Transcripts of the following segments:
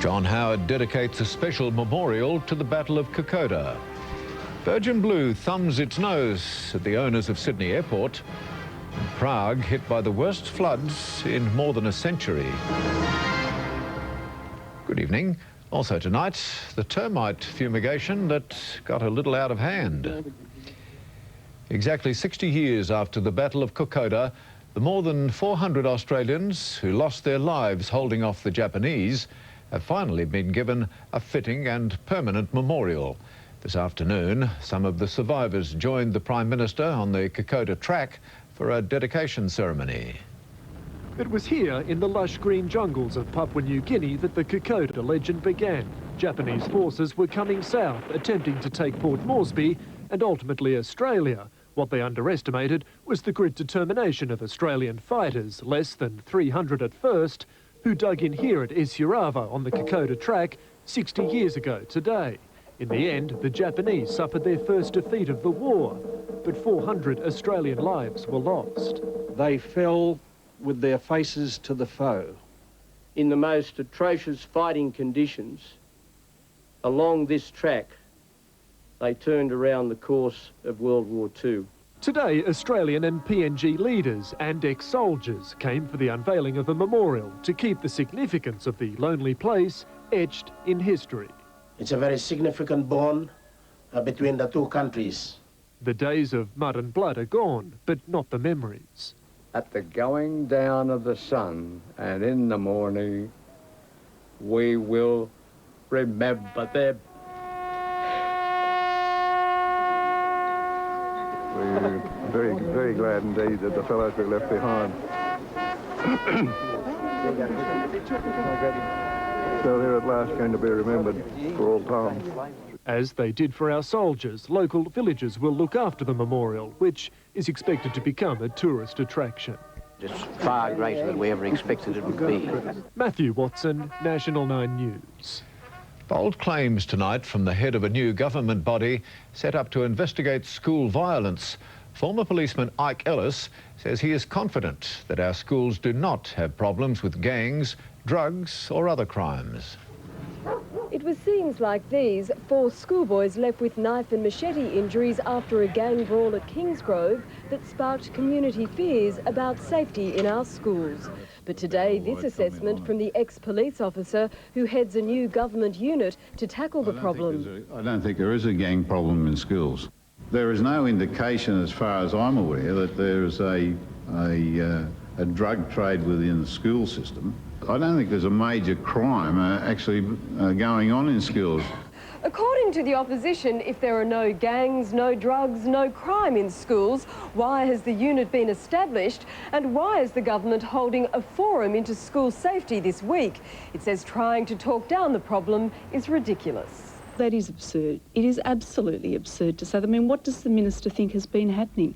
John Howard dedicates a special memorial to the Battle of Kokoda. Virgin Blue thumbs its nose at the owners of Sydney Airport. And Prague hit by the worst floods in more than a century. Good evening. Also tonight, the termite fumigation that got a little out of hand. Exactly 60 years after the Battle of Kokoda, the more than 400 Australians who lost their lives holding off the Japanese have finally been given a fitting and permanent memorial. This afternoon, some of the survivors joined the Prime Minister on the Kokoda track for a dedication ceremony. It was here in the lush green jungles of Papua New Guinea that the Kokoda legend began. Japanese forces were coming south, attempting to take Port Moresby and ultimately Australia. What they underestimated was the grit determination of Australian fighters, less than 300 at first, who dug in here at Illawarra on the Kokoda track 60 years ago today. In the end, the Japanese suffered their first defeat of the war, but 400 Australian lives were lost. They fell with their faces to the foe. In the most atrocious fighting conditions, along this track, they turned around the course of World War II. Today, Australian and PNG leaders and ex-soldiers came for the unveiling of a memorial to keep the significance of the lonely place etched in history. It's a very significant bond between the two countries. The days of mud and blood are gone, but not the memories. At the going down of the sun and in the morning, we will remember them. We're very, very glad indeed that the fellows we left behind. So they're at last going to be remembered for all time. As they did for our soldiers, local villagers will look after the memorial, which is expected to become a tourist attraction. It's far greater than we ever expected it would be. Matthew Watson, National 9 News. Bold claims tonight from the head of a new government body set up to investigate school violence. Former policeman Ike Ellis says he is confident that our schools do not have problems with gangs, drugs or other crimes. It was scenes like these, 4 schoolboys left with knife and machete injuries after a gang brawl at Kingsgrove that sparked community fears about safety in our schools. But today, this assessment from the ex-police officer who heads a new government unit to tackle the problem. I don't think there is a gang problem in schools. There is no indication, as far as I'm aware, that there is a drug trade within the school system. I don't think there's a major crime actually going on in schools. According to the opposition, if there are no gangs, no drugs, no crime in schools, why has the unit been established and why is the government holding a forum into school safety this week? It says trying to talk down the problem is ridiculous. That is absurd. It is absolutely absurd to say that. I mean, what does the minister think has been happening?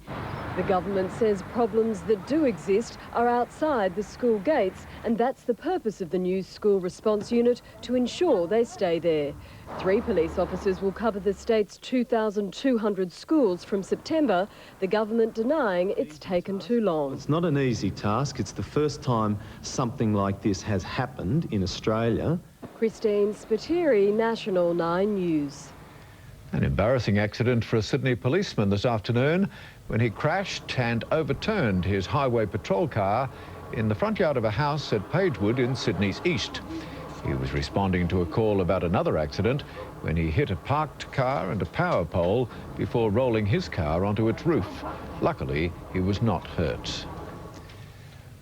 The government says problems that do exist are outside the school gates, and that's the purpose of the new school response unit, to ensure they stay there. 3 police officers will cover the state's 2,200 schools from September, the government denying it's taken too long. It's not an easy task. It's the first time something like this has happened in Australia. Christine Spiteri, National 9 News. An embarrassing accident for a Sydney policeman this afternoon when he crashed and overturned his highway patrol car in the front yard of a house at Pagewood in Sydney's east. He was responding to a call about another accident when he hit a parked car and a power pole before rolling his car onto its roof. Luckily, he was not hurt.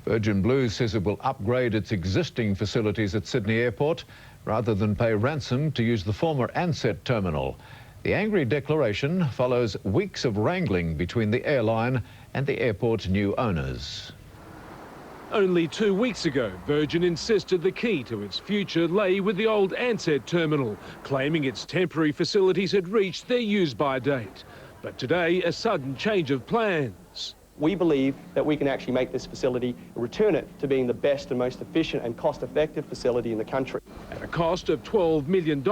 Virgin Blue says it will upgrade its existing facilities at Sydney Airport rather than pay ransom to use the former Ansett terminal. The angry declaration follows weeks of wrangling between the airline and the airport's new owners. Only 2 weeks ago, Virgin insisted the key to its future lay with the old Ansett terminal, claiming its temporary facilities had reached their use-by date. But today, a sudden change of plans. We believe that we can actually make this facility, return it to being the best and most efficient and cost-effective facility in the country. At a cost of $12 million,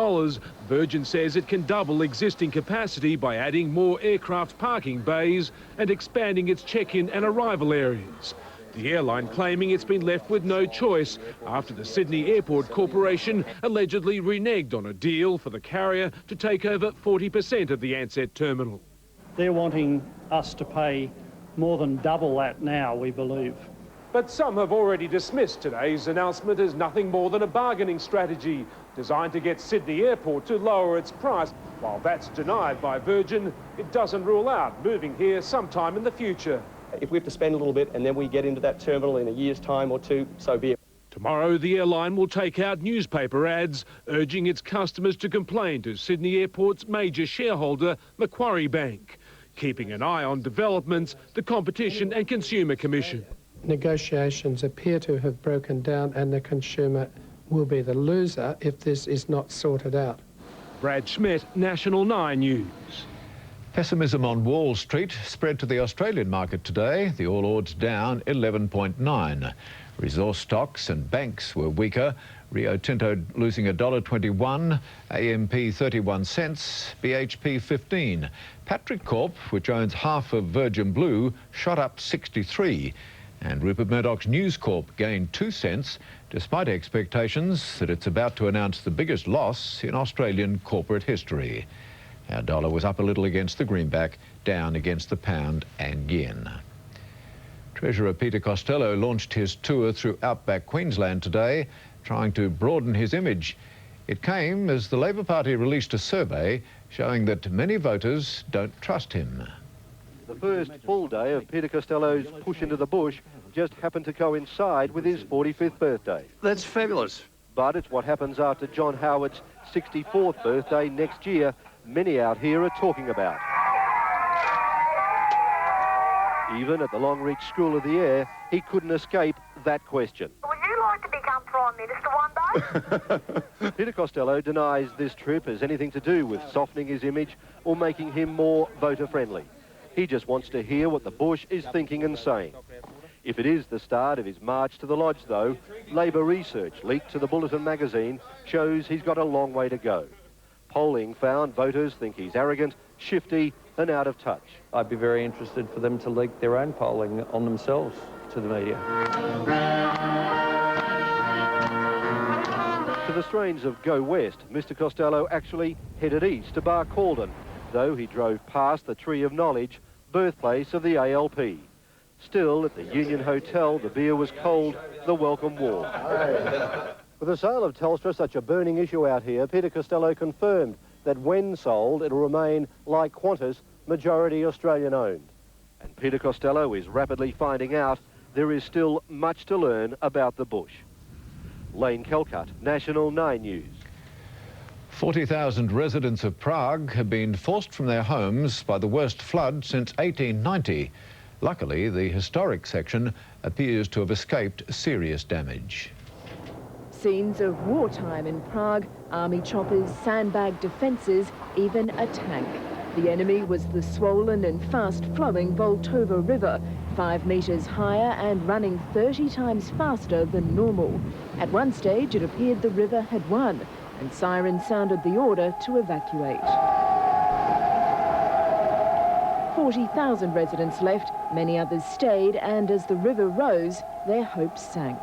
Virgin says it can double existing capacity by adding more aircraft parking bays and expanding its check-in and arrival areas. The airline claiming it's been left with no choice after the Sydney Airport Corporation allegedly reneged on a deal for the carrier to take over 40% of the Ansett terminal. They're wanting us to pay more than double that now, we believe. But some have already dismissed today's announcement as nothing more than a bargaining strategy designed to get Sydney Airport to lower its price. While that's denied by Virgin, it doesn't rule out moving here sometime in the future. If we have to spend a little bit and then we get into that terminal in a year's time or two, so be it. Tomorrow, the airline will take out newspaper ads urging its customers to complain to Sydney Airport's major shareholder, Macquarie Bank. Keeping an eye on developments, the Competition and Consumer Commission. Negotiations appear to have broken down and the consumer will be the loser if this is not sorted out. Brad Schmidt, National 9 News. Pessimism on Wall Street spread to the Australian market today. The All Ords down 11.9. Resource stocks and banks were weaker. Rio Tinto losing $1.21, AMP 31 cents, BHP 15. Patrick Corp, which owns half of Virgin Blue, shot up 63. And Rupert Murdoch's News Corp gained 2 cents, despite expectations that it's about to announce the biggest loss in Australian corporate history. Our dollar was up a little against the greenback, down against the pound and yen. Treasurer Peter Costello launched his tour through outback Queensland today, trying to broaden his image. It came as the Labor Party released a survey showing that many voters don't trust him. The first full day of Peter Costello's push into the bush just happened to coincide with his 45th birthday. That's fabulous. But it's what happens after John Howard's 64th birthday next year many out here are talking about. Even at the Longreach School of the Air, he couldn't escape that question. Would you like to become Prime Minister one day? Peter Costello denies this trip has anything to do with softening his image or making him more voter-friendly. He just wants to hear what the bush is thinking and saying. If it is the start of his march to the Lodge, though, Labor research leaked to the Bulletin magazine shows he's got a long way to go. Polling found voters think he's arrogant, shifty and out of touch. I'd be very interested for them to leak their own polling on themselves to the media. To the strains of Go West, Mr Costello actually headed east to Barcaldine, though he drove past the Tree of Knowledge, birthplace of the ALP. Still, at the Union Hotel, the beer was cold, the welcome warm. With the sale of Telstra such a burning issue out here, Peter Costello confirmed that when sold, it'll remain, like Qantas, majority Australian-owned. And Peter Costello is rapidly finding out there is still much to learn about the bush. Lane Kelcutt, National 9 News. 40,000 residents of Prague have been forced from their homes by the worst flood since 1890. Luckily, the historic section appears to have escaped serious damage. Scenes of wartime in Prague, army choppers, sandbag defences, even a tank. The enemy was the swollen and fast-flowing Voltova River, 5 metres higher and running 30 times faster than normal. At one stage, it appeared the river had won, and sirens sounded the order to evacuate. 40,000 residents left, many others stayed, and as the river rose, their hopes sank.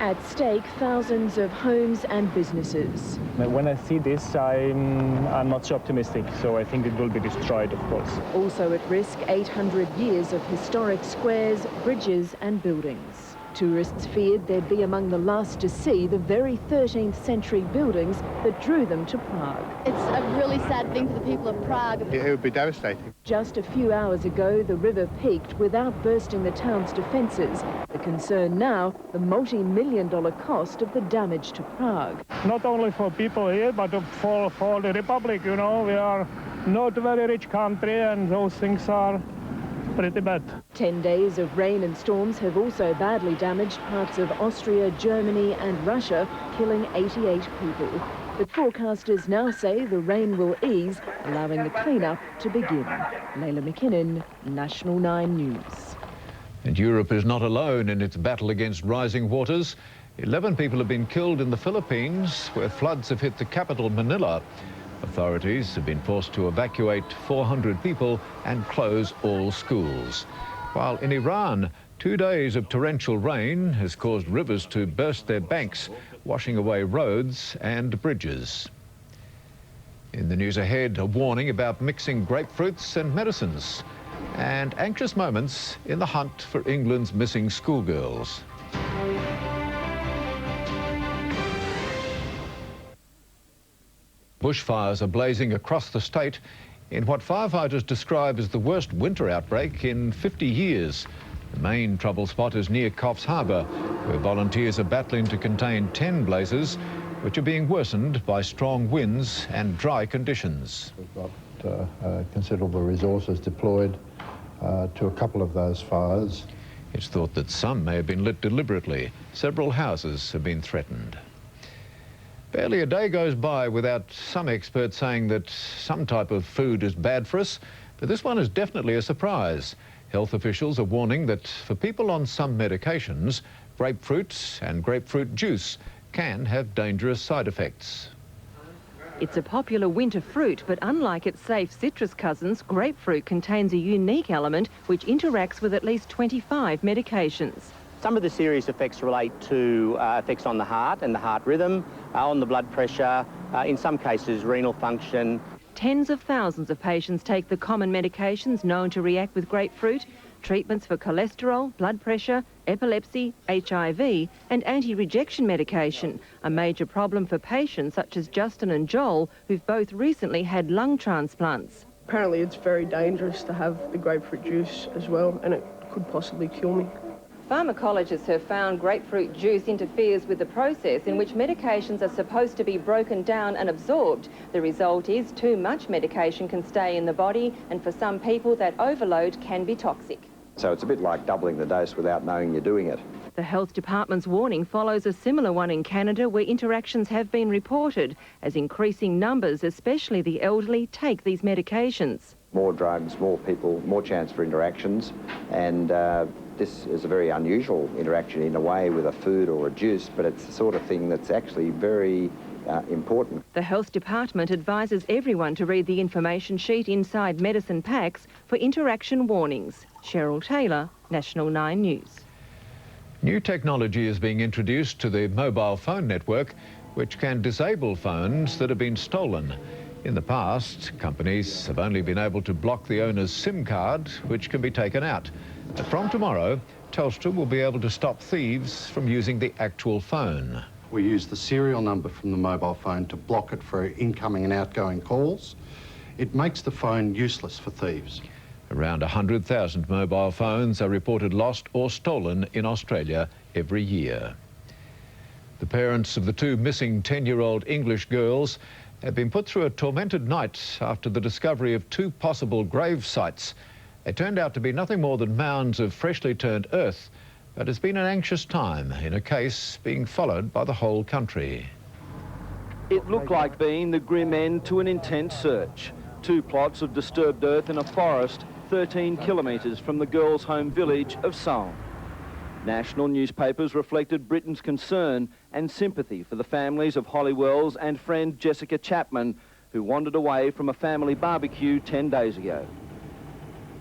At stake, thousands of homes and businesses. When I see this, I'm not so optimistic, so I think it will be destroyed, of course. Also at risk, 800 years of historic squares, bridges and buildings. Tourists feared they'd be among the last to see the very 13th century buildings that drew them to Prague. It's a really sad thing for the people of Prague. It would be devastating. Just a few hours ago, the river peaked without bursting the town's defences. The concern now, the multi-million-dollar cost of the damage to Prague. Not only for people here, but for the Republic, you know. We are not a very rich country and those things are pretty bad. 10 days of rain and storms have also badly damaged parts of Austria, Germany and Russia, killing 88 people. But forecasters now say the rain will ease, allowing the clean-up to begin. Leila McKinnon, National 9 News. And Europe is not alone in its battle against rising waters. 11 people have been killed in the Philippines, where floods have hit the capital, Manila. Authorities have been forced to evacuate 400 people and close all schools. While in Iran, 2 days of torrential rain has caused rivers to burst their banks, washing away roads and bridges. In the news ahead, a warning about mixing grapefruits and medicines, and anxious moments in the hunt for England's missing schoolgirls. Bushfires are blazing across the state in what firefighters describe as the worst winter outbreak in 50 years. The main trouble spot is near Coffs Harbour, where volunteers are battling to contain 10 blazes, which are being worsened by strong winds and dry conditions. We've got considerable resources deployed to a couple of those fires. It's thought that some may have been lit deliberately. Several houses have been threatened. Barely a day goes by without some experts saying that some type of food is bad for us, but this one is definitely a surprise. Health officials are warning that for people on some medications, grapefruit and grapefruit juice can have dangerous side effects. It's a popular winter fruit, but unlike its safe citrus cousins, grapefruit contains a unique element which interacts with at least 25 medications. Some of the serious effects relate to effects on the heart and the heart rhythm, on the blood pressure, in some cases renal function. Tens of thousands of patients take the common medications known to react with grapefruit, treatments for cholesterol, blood pressure, epilepsy, HIV and anti-rejection medication, a major problem for patients such as Justin and Joel, who've both recently had lung transplants. Apparently it's very dangerous to have the grapefruit juice as well, and it could possibly kill me. Pharmacologists have found grapefruit juice interferes with the process in which medications are supposed to be broken down and absorbed. The result is too much medication can stay in the body, and for some people that overload can be toxic. So it's a bit like doubling the dose without knowing you're doing it. The Health Department's warning follows a similar one in Canada, where interactions have been reported as increasing numbers, especially the elderly, take these medications. More drugs, more people, more chance for interactions, and this is a very unusual interaction in a way with a food or a juice, but it's the sort of thing that's actually very important. The Health Department advises everyone to read the information sheet inside medicine packs for interaction warnings. Cheryl Taylor, National 9 News. New technology is being introduced to the mobile phone network, which can disable phones that have been stolen. In the past, companies have only been able to block the owner's SIM card, which can be taken out. But from tomorrow, Telstra will be able to stop thieves from using the actual phone. We use the serial number from the mobile phone to block it for incoming and outgoing calls. It makes the phone useless for thieves. Around 100,000 mobile phones are reported lost or stolen in Australia every year. The parents of the two missing 10-year-old English girls have been put through a tormented night after the discovery of two possible grave sites. They turned out to be nothing more than mounds of freshly turned earth, but it's been an anxious time in a case being followed by the whole country. It looked like being the grim end to an intense search. Two plots of disturbed earth in a forest 13 kilometres from the girls' home village of Soane. National newspapers reflected Britain's concern and sympathy for the families of Holly Wells and friend Jessica Chapman, who wandered away from a family barbecue 10 days ago.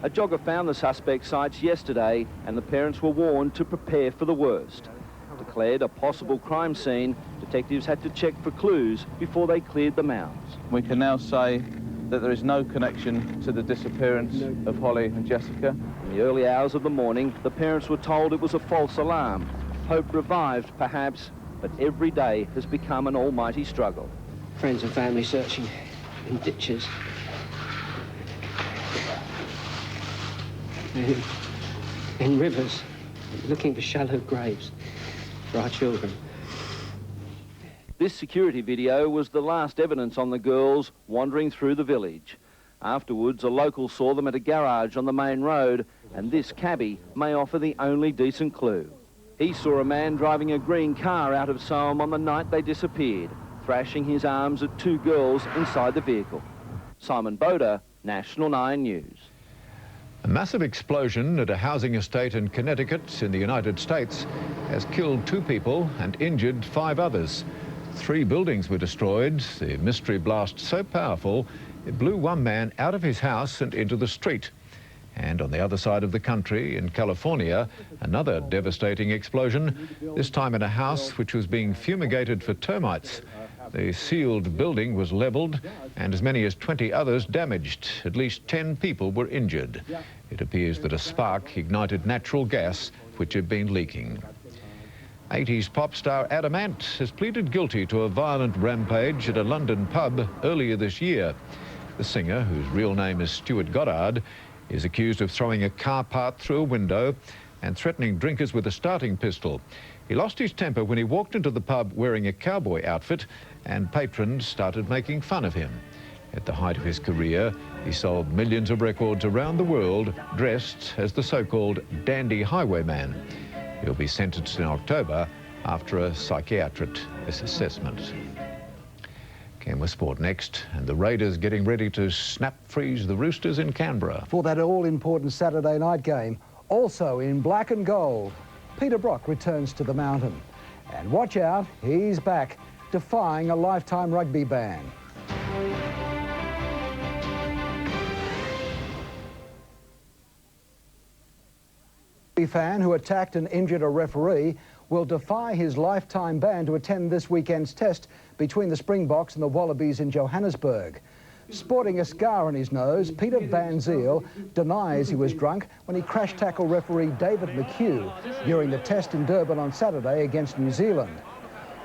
A jogger found the suspect sites yesterday, and the parents were warned to prepare for the worst. Declared a possible crime scene, detectives had to check for clues before they cleared the mounds. We can now say that there is no connection to the disappearance of Holly and Jessica. In the early hours of the morning, the parents were told it was a false alarm. Hope revived, perhaps, but every day has become an almighty struggle. Friends and family searching in ditches, in rivers, looking for shallow graves for our children. This security video was the last evidence on the girls wandering through the village. Afterwards, a local saw them at a garage on the main road, and this cabbie may offer the only decent clue. He saw a man driving a green car out of Soane on the night they disappeared, thrashing his arms at two girls inside the vehicle. Simon Boda, National 9 News. A massive explosion at a housing estate in Connecticut in the United States has killed 2 people and injured 5 others. 3 buildings were destroyed. The mystery blast so powerful, it blew one man out of his house and into the street. And on the other side of the country, in California, another devastating explosion, this time in a house which was being fumigated for termites. The sealed building was levelled and as many as 20 others damaged. At least 10 people were injured. It appears that a spark ignited natural gas which had been leaking. 80s pop star Adam Ant has pleaded guilty to a violent rampage at a London pub earlier this year. The singer, whose real name is Stuart Goddard, is accused of throwing a car part through a window and threatening drinkers with a starting pistol. He lost his temper when he walked into the pub wearing a cowboy outfit and patrons started making fun of him. At the height of his career, he sold millions of records around the world dressed as the so-called dandy highwayman. He'll be sentenced in October after a psychiatric assessment. Canberra Sport next, and the Raiders getting ready to snap-freeze the Roosters in Canberra. For that all-important Saturday night game, also in black and gold, Peter Brock returns to the mountain. And watch out, he's back, defying a lifetime rugby ban. A fan who attacked and injured a referee will defy his lifetime ban to attend this weekend's test between the Springboks and the Wallabies in Johannesburg. Sporting a scar on his nose, Peter Van Zyl denies he was drunk when he crash-tackled referee David McHugh during the test in Durban on Saturday against New Zealand.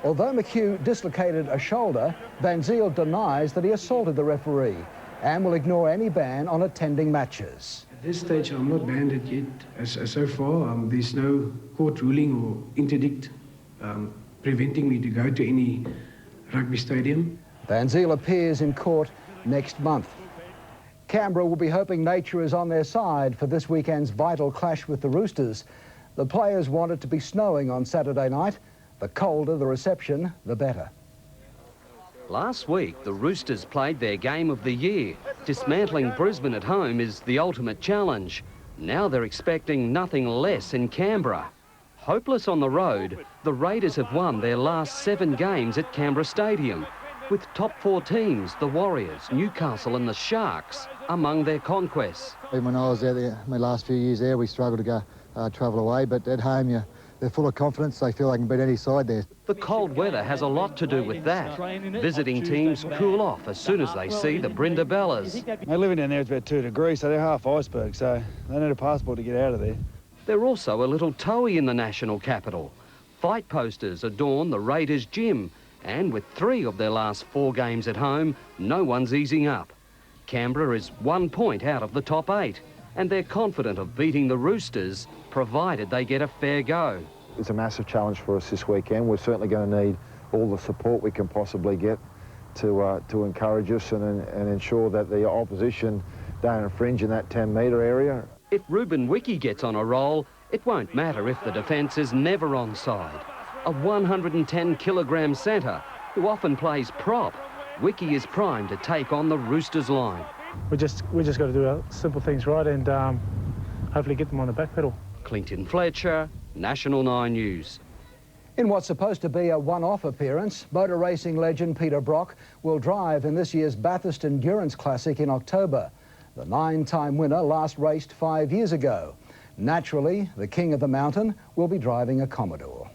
Although McHugh dislocated a shoulder, Van Zyl denies that he assaulted the referee and will ignore any ban on attending matches. At this stage, I'm not banned it yet. So far, there's no court ruling or interdict preventing me to go to any rugby stadium. Van Zyl appears in court next month. Canberra will be hoping nature is on their side for this weekend's vital clash with the Roosters. The players want it to be snowing on Saturday night. The colder the reception, the better. Last week, the Roosters played their game of the year. Dismantling Brisbane at home is the ultimate challenge. Now they're expecting nothing less in Canberra. Hopeless on the road, the Raiders have won their last 7 games at Canberra Stadium, with top 4 teams, the Warriors, Newcastle and the Sharks, among their conquests. Even when I was there, my last few years there, we struggled to go travel away, but at home, they're full of confidence. They feel they can beat any side there. The cold weather has a lot to do with that. Visiting teams cool off as soon as they see the Brindabellas. Living down there is about 2 degrees, so they're half iceberg, so they need a passport to get out of there. They're also a little toey in the national capital. Fight posters adorn the Raiders gym, and with 3 of their last 4 games at home, no one's easing up. Canberra is 1 point out of the top 8, and they're confident of beating the Roosters, provided they get a fair go. It's a massive challenge for us this weekend. We're certainly going to need all the support we can possibly get to encourage us and ensure that the opposition don't infringe in that 10-metre area. If Ruben Wiki gets on a roll, it won't matter if the defence is never onside. A 110-kilogram centre who often plays prop, Wiki is primed to take on the Roosters line. We just got to do our simple things right and hopefully get them on the back pedal. Clinton Fletcher, National 9 News. In what's supposed to be a one-off appearance, motor racing legend Peter Brock will drive in this year's Bathurst Endurance Classic in October. The 9-time winner last raced 5 years ago. Naturally, the king of the mountain will be driving a Commodore.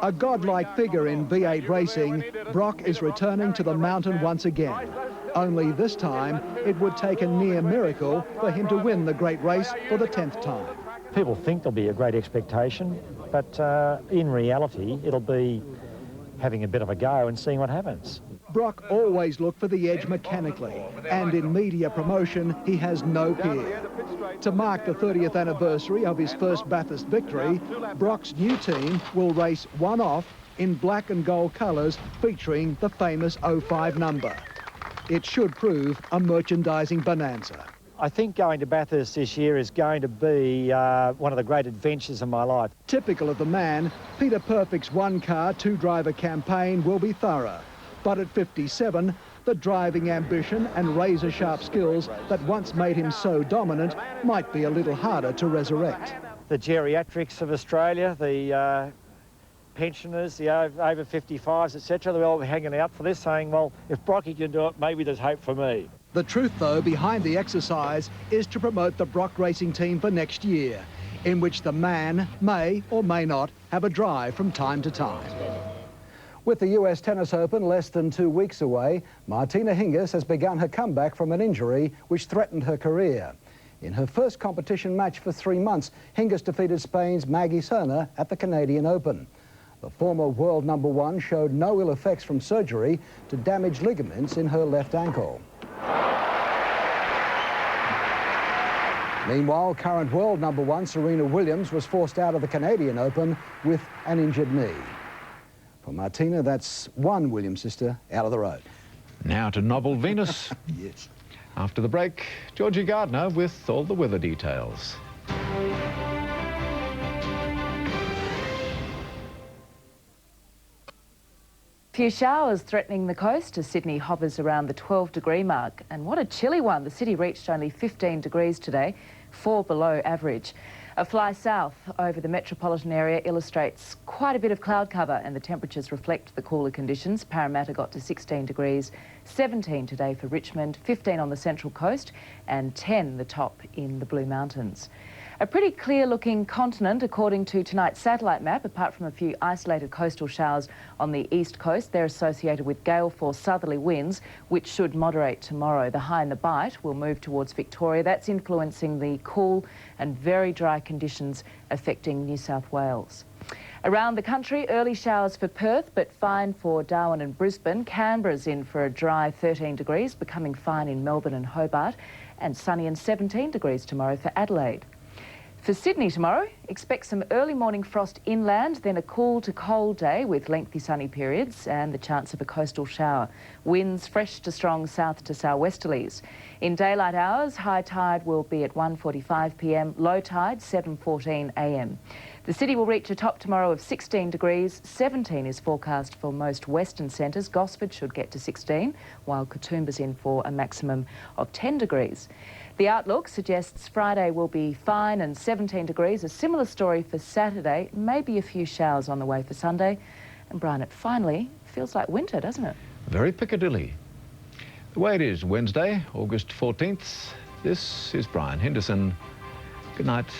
A godlike figure in V8 racing, Brock is returning to the mountain once again. Only this time, it would take a near miracle for him to win the great race for the 10th time. People think there'll be a great expectation, but in reality, it'll be having a bit of a go and seeing what happens. Brock always looked for the edge mechanically, and in media promotion, he has no peer. To mark the 30th anniversary of his first Bathurst victory, Brock's new team will race one off in black and gold colours featuring the famous 05 number. It should prove a merchandising bonanza. I think going to Bathurst this year is going to be one of the great adventures of my life. Typical of the man, Peter Perfect's one-car, two-driver campaign will be thorough. But at 57, the driving ambition and razor-sharp skills that once made him so dominant might be a little harder to resurrect. The geriatrics of Australia, the pensioners, the over 55s, etc., they're all hanging out for this, saying, well, if Brocky can do it, maybe there's hope for me. The truth, though, behind the exercise is to promote the Brock racing team for next year, in which the man may or may not have a drive from time to time. With the US Tennis Open less than 2 weeks away, Martina Hingis has begun her comeback from an injury which threatened her career. In her first competition match for 3 months, Hingis defeated Spain's Maggie Serna at the Canadian Open. The former world #1 showed no ill effects from surgery to damage ligaments in her left ankle. Meanwhile, current world #1 Serena Williams was forced out of the Canadian Open with an injured knee. For Martina, that's one Williams sister out of the road. Now to Novel Venus. Yes. After the break, Georgie Gardner with all the weather details. Few showers threatening the coast as Sydney hovers around the 12-degree mark. And what a chilly one. The city reached only 15 degrees today, 4 below average. A fly south over the metropolitan area illustrates quite a bit of cloud cover, and the temperatures reflect the cooler conditions. Parramatta got to 16 degrees, 17 today for Richmond, 15 on the Central Coast and 10 the top in the Blue Mountains. A pretty clear-looking continent, according to tonight's satellite map, apart from a few isolated coastal showers on the east coast. They're associated with gale-force southerly winds, which should moderate tomorrow. The high and the bight will move towards Victoria. That's influencing the cool and very dry conditions affecting New South Wales. Around the country, early showers for Perth, but fine for Darwin and Brisbane. Canberra's in for a dry 13 degrees, becoming fine in Melbourne and Hobart, and sunny and 17 degrees tomorrow for Adelaide. For Sydney tomorrow, expect some early morning frost inland, then a cool to cold day with lengthy sunny periods and the chance of a coastal shower. Winds fresh to strong south to southwesterlies. In daylight hours, high tide will be at 1:45 p.m, low tide 7:14 a.m. The city will reach a top tomorrow of 16 degrees, 17 is forecast for most western centres. Gosford should get to 16, while Katoomba's in for a maximum of 10 degrees. The outlook suggests Friday will be fine and 17 degrees. A similar story for Saturday, maybe a few showers on the way for Sunday. And Brian, it finally feels like winter, doesn't it? Very Piccadilly. The way it is Wednesday, August 14th. This is Brian Henderson. Good night.